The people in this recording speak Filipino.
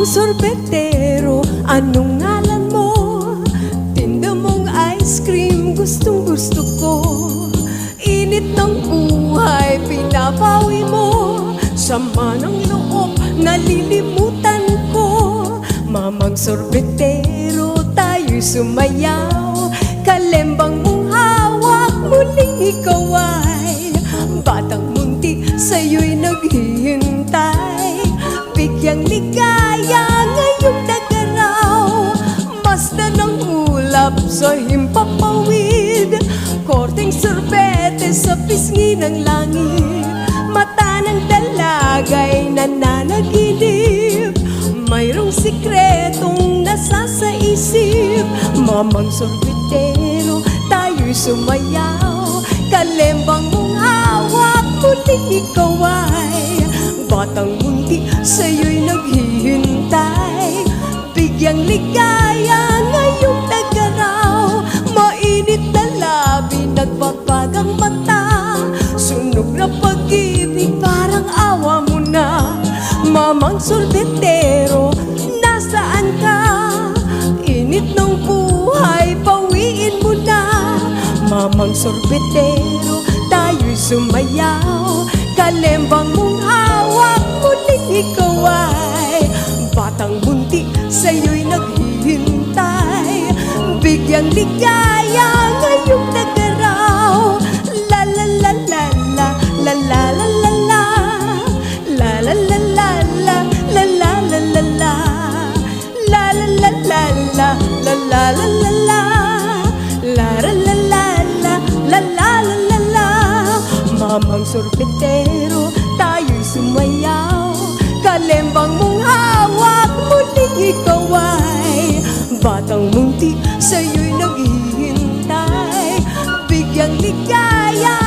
Mamang sorbetero, anong ngalan mo? Tinda mong ice cream, gustong gusto ko. Init ng buhay, pinapawi mo. Sama ng loob, nalilimutan ko. Mamang sorbetero, tayo'y sumayaw. Kalembang mong hawak, muling ikaw ay batang munti, sa'yo'y naghihintay. Bigyang ligaya ngayong nagaraw. Basta ng ulap sa himpapawid. Korteng sorbete sa pisngi ng langit. Mata ng dalagay nananaginip. Mayroong sikretong nasa sa isip. Mamang sorbetero, tayo'y sumayaw. Kalembang mong hawak, muling ikaw ay batang munti, sa'yo'y naghihintay. Bigyang ligaya ngayong nagaraw. Mainit na labi, nagbabagang mata. Sunog na pag-ibig, parang awa mo na. Mamang sorbetero, nasaan ka? Init ng buhay, pawiin mo na. Mamang sorbetero, tayo'y sumayaw. Kalembang mong hawak, muling ikaw ay batang munti, sa'yo'y naghihintay. Bigyang ligaya ngayong nagaraw. La la la la la, la la la la la, la la la la la, la la la la la, la la la la la, la la la la la, la la la la la, la la la la la. Mamang sorbetero, tayo'y sumayaw. Kalembang mong hawak, muling ikaw ay batang munti, sa'yo'y naghihintay. Bigyang ligaya